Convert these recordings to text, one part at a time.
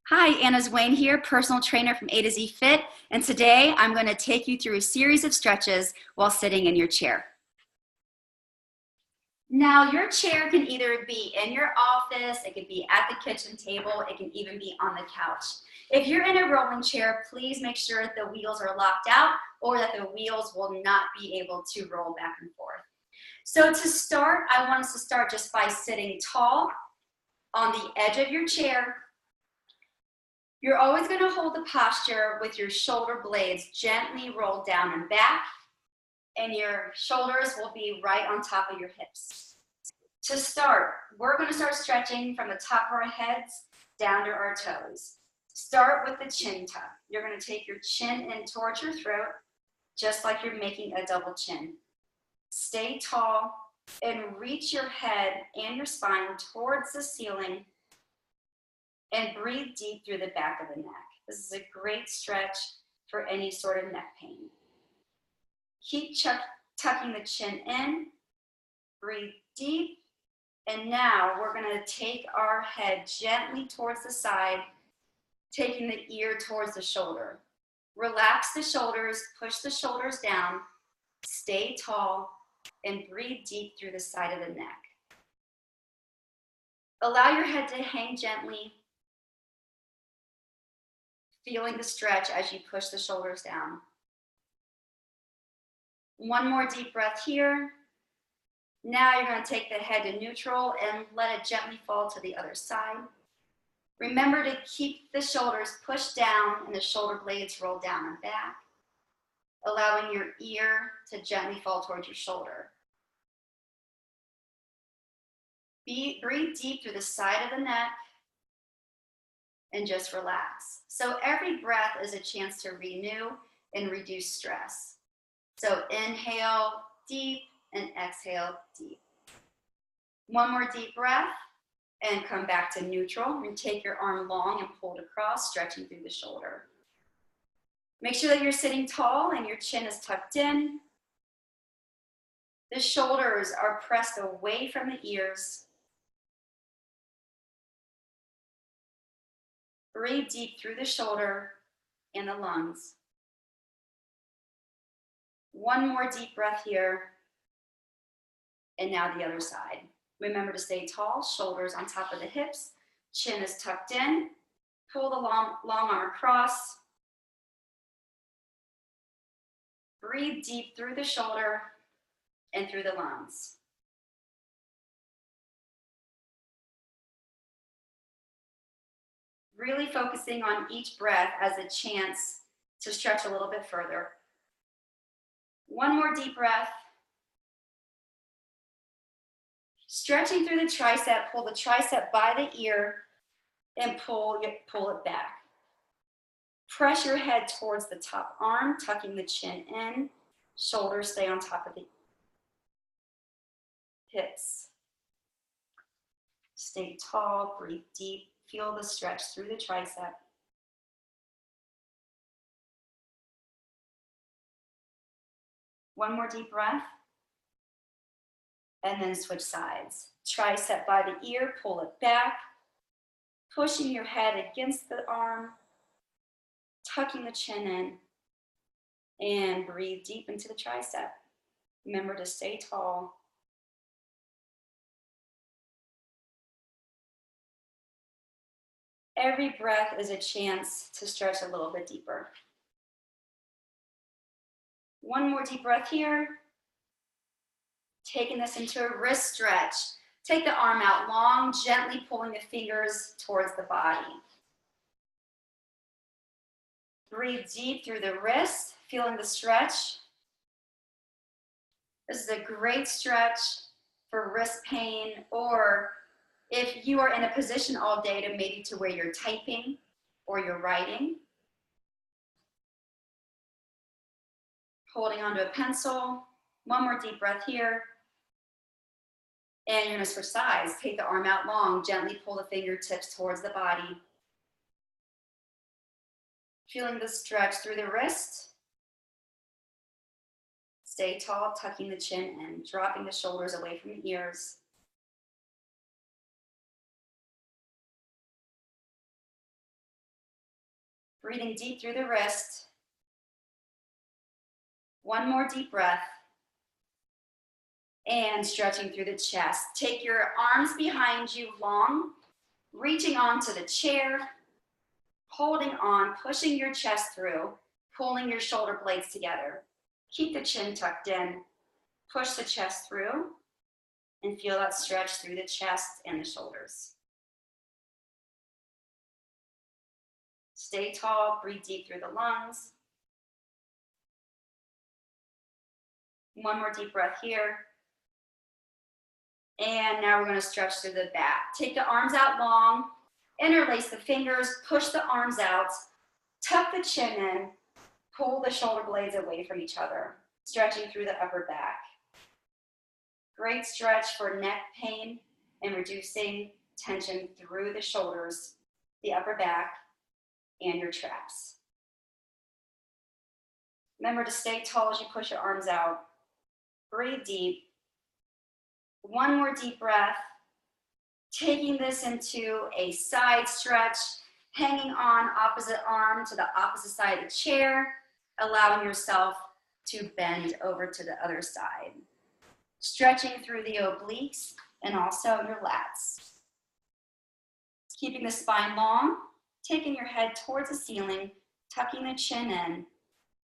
Hi, Anna Zwane here, personal trainer from A to Z Fit, and today I'm going to take you through a series of stretches while sitting in your chair. Now, your chair can either be in your office, it could be at the kitchen table, it can even be on the couch. If you're in a rolling chair, please make sure that the wheels are locked out or that the wheels will not be able to roll back and forth. So to start, I want us to start just by sitting tall on the edge of your chair. You're always going to hold the posture with your shoulder blades gently rolled down and back, and your shoulders will be right on top of your hips. To start, we're going to start stretching from the top of our heads down to our toes. Start with the chin tuck. You're going to take your chin in towards your throat, just like you're making a double chin. Stay tall and reach your head and your spine towards the ceiling, and breathe deep through the back of the neck. This is a great stretch for any sort of neck pain. Keep tucking the chin in, breathe deep, and now we're gonna take our head gently towards the side, taking the ear towards the shoulder. Relax the shoulders, push the shoulders down, stay tall, and breathe deep through the side of the neck. Allow your head to hang gently, feeling the stretch as you push the shoulders down. One more deep breath here. Now you're going to take the head to neutral and let it gently fall to the other side. Remember to keep the shoulders pushed down and the shoulder blades roll down and back, allowing your ear to gently fall towards your shoulder. Breathe deep through the side of the neck and just relax. So every breath is a chance to renew and reduce stress. So inhale deep and exhale deep. One more deep breath and come back to neutral and take your arm long and pull it across, stretching through the shoulder. Make sure that you're sitting tall and your chin is tucked in. The shoulders are pressed away from the ears. Breathe deep through the shoulder and the lungs. One more deep breath here. And now the other side. Remember to stay tall, shoulders on top of the hips, chin is tucked in, pull the long arm across. Breathe deep through the shoulder and through the lungs. Really focusing on each breath as a chance to stretch a little bit further. One more deep breath. Stretching through the tricep, pull the tricep by the ear and pull it back. Press your head towards the top arm, tucking the chin in. Shoulders stay on top of the hips. Stay tall, breathe deep. Feel the stretch through the tricep. One more deep breath. And then switch sides. Tricep by the ear, pull it back. Pushing your head against the arm. Tucking the chin in. And breathe deep into the tricep. Remember to stay tall. Every breath is a chance to stretch a little bit deeper. One more deep breath here. Taking this into a wrist stretch. Take the arm out long, gently pulling the fingers towards the body. Breathe deep through the wrist, feeling the stretch. This is a great stretch for wrist pain, or if you are in a position all day to maybe to where you're typing or you're writing. Holding onto a pencil. One more deep breath here. And you're gonna switch sides. Take the arm out long, gently pull the fingertips towards the body. Feeling the stretch through the wrist. Stay tall, tucking the chin and dropping the shoulders away from the ears. Breathing deep through the wrist. One more deep breath. And stretching through the chest. Take your arms behind you long, reaching onto the chair, holding on, pushing your chest through, pulling your shoulder blades together. Keep the chin tucked in. Push the chest through and feel that stretch through the chest and the shoulders. Stay tall, breathe deep through the lungs. One more deep breath here. And now we're going to stretch through the back. Take the arms out long, interlace the fingers, push the arms out, tuck the chin in, pull the shoulder blades away from each other, stretching through the upper back. Great stretch for neck pain and reducing tension through the shoulders, the upper back, and your traps. Remember to stay tall as you push your arms out. Breathe deep. One more deep breath. Taking this into a side stretch, hanging on opposite arm to the opposite side of the chair, allowing yourself to bend over to the other side. Stretching through the obliques and also your lats. Keeping the spine long, taking your head towards the ceiling, tucking the chin in,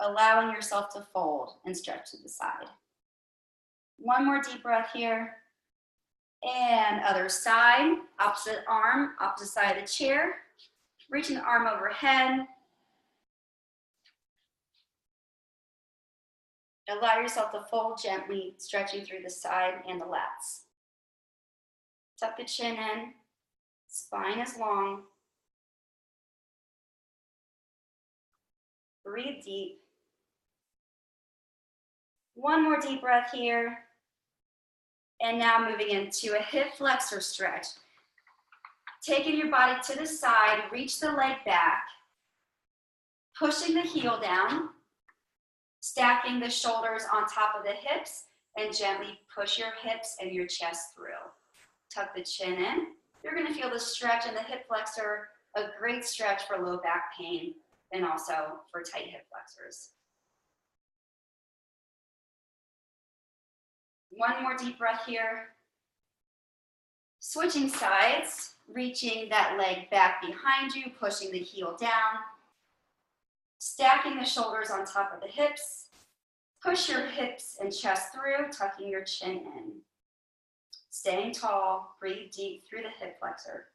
allowing yourself to fold and stretch to the side. One more deep breath here. And other side, opposite arm, opposite side of the chair. Reaching the arm overhead. Allow yourself to fold gently, stretching through the side and the lats. Tuck the chin in, spine is long. Breathe deep. One more deep breath here. And now moving into a hip flexor stretch. Taking your body to the side, reach the leg back, pushing the heel down, stacking the shoulders on top of the hips, and gently push your hips and your chest through. Tuck the chin in. You're going to feel the stretch in the hip flexor, a great stretch for low back pain and also for tight hip flexors. One more deep breath here. Switching sides, reaching that leg back behind you, pushing the heel down, stacking the shoulders on top of the hips. Push your hips and chest through, tucking your chin in. Staying tall, breathe deep through the hip flexor.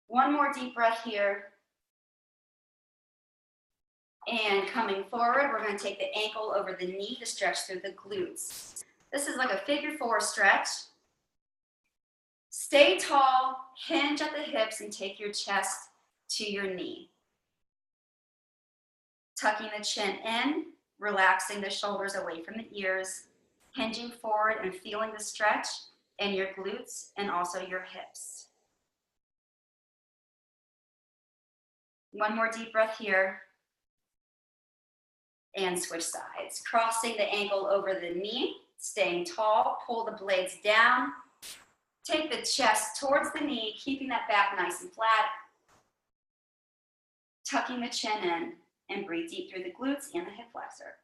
One more deep breath here. And coming forward, we're going to take the ankle over the knee to stretch through the glutes. This is like a figure four stretch. Stay tall, hinge at the hips, and take your chest to your knee. Tucking the chin in, relaxing the shoulders away from the ears, hinging forward and feeling the stretch in your glutes and also your hips. One more deep breath here. And switch sides. Crossing the ankle over the knee, staying tall, pull the blades down. Take the chest towards the knee, keeping that back nice and flat. Tucking the chin in and breathe deep through the glutes and the hip flexor.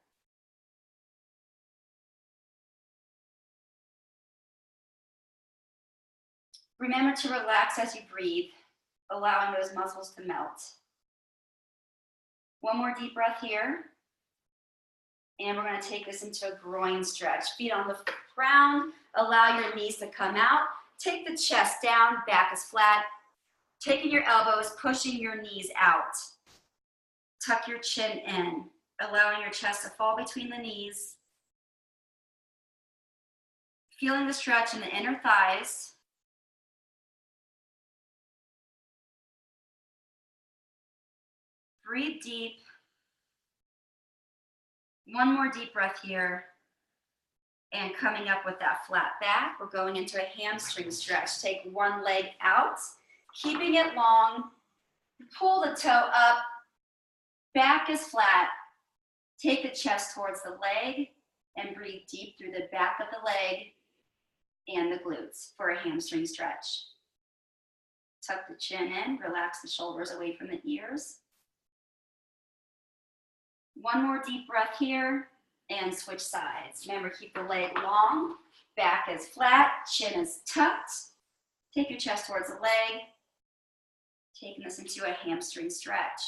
Remember to relax as you breathe, allowing those muscles to melt. One more deep breath here. And we're going to take this into a groin stretch. Feet on the ground, allow your knees to come out. Take the chest down, back is flat. Taking your elbows, pushing your knees out. Tuck your chin in, allowing your chest to fall between the knees. Feeling the stretch in the inner thighs. Breathe deep. One more deep breath here. And coming up with that flat back, we're going into a hamstring stretch. Take one leg out, keeping it long. Pull the toe up. Back is flat. Take the chest towards the leg and breathe deep through the back of the leg and the glutes for a hamstring stretch. Tuck the chin in, relax the shoulders away from the ears. One more deep breath here and switch sides. Remember, keep the leg long, back is flat, chin is tucked. Take your chest towards the leg, taking this into a hamstring stretch.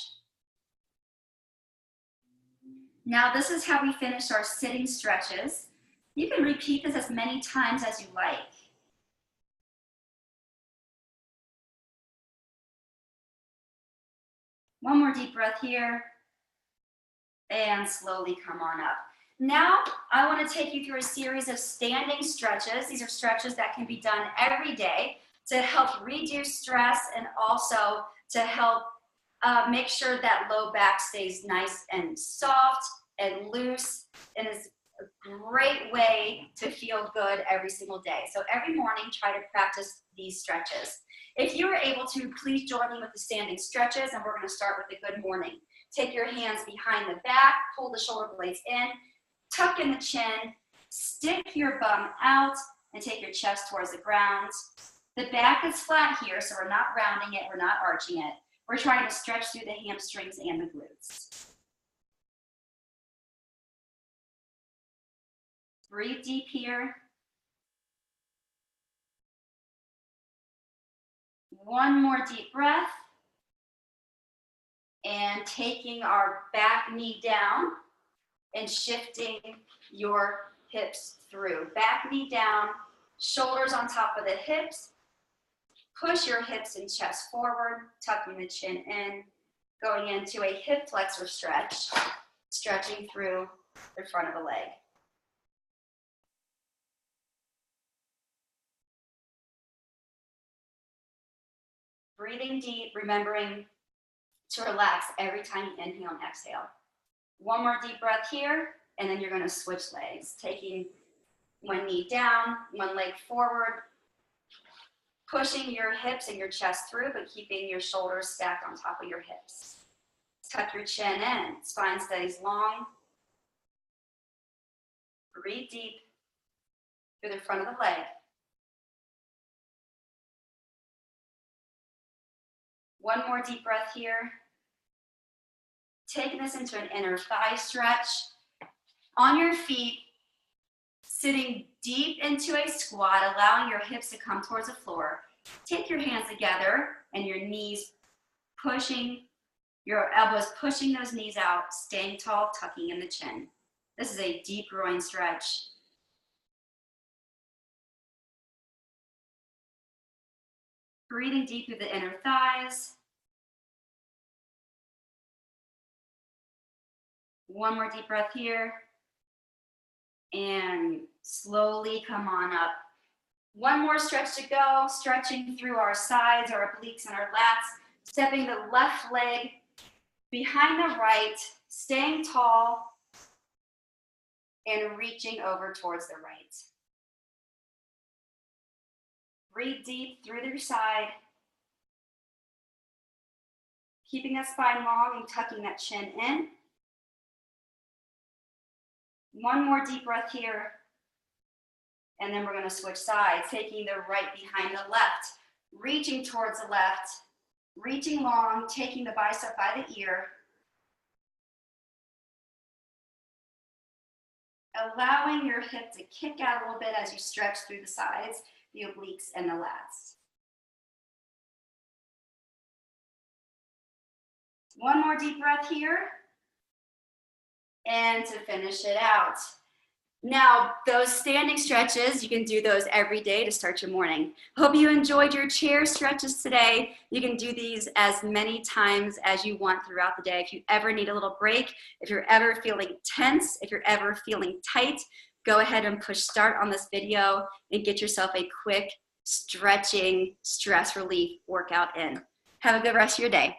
Now this is how we finish our sitting stretches. You can repeat this as many times as you like. One more deep breath here, and slowly come on up. Now, I want to take you through a series of standing stretches. These are stretches that can be done every day to help reduce stress and also to help make sure that low back stays nice and soft and loose, and is a great way to feel good every single day. So every morning, try to practice these stretches. If you are able to, please join me with the standing stretches, and we're going to start with a good morning. Take your hands behind the back, pull the shoulder blades in, tuck in the chin, stick your bum out, and take your chest towards the ground. The back is flat here, so we're not rounding it, we're not arching it. We're trying to stretch through the hamstrings and the glutes. Breathe deep here. One more deep breath. And taking our back knee down and shifting your hips through. Back knee down, shoulders on top of the hips. Push your hips and chest forward, tucking the chin in, going into a hip flexor stretch, stretching through the front of the leg. Breathing deep, remembering to relax every time you inhale and exhale. One more deep breath here, and then you're going to switch legs, taking one knee down, one leg forward, pushing your hips and your chest through, but keeping your shoulders stacked on top of your hips. Tuck your chin in, spine stays long. Breathe deep through the front of the leg. One more deep breath here. Taking this into an inner thigh stretch. On your feet, sitting deep into a squat, allowing your hips to come towards the floor. Take your hands together and your knees pushing, your elbows pushing those knees out, staying tall, tucking in the chin. This is a deep groin stretch. Breathing deep through the inner thighs. One more deep breath here. And slowly come on up. One more stretch to go, stretching through our sides, our obliques, and our lats. Stepping the left leg behind the right, staying tall, and reaching over towards the right. Breathe deep through your side, keeping that spine long and tucking that chin in. One more deep breath here, and then we're going to switch sides, taking the right behind the left, reaching towards the left, reaching long, taking the bicep by the ear, allowing your hip to kick out a little bit as you stretch through the sides, the obliques, and the lats. One more deep breath here. And to finish it out. Now, those standing stretches, you can do those every day to start your morning. Hope you enjoyed your chair stretches today. You can do these as many times as you want throughout the day. If you ever need a little break, if you're ever feeling tense, if you're ever feeling tight, go ahead and push start on this video and get yourself a quick stretching stress relief workout in. Have a good rest of your day.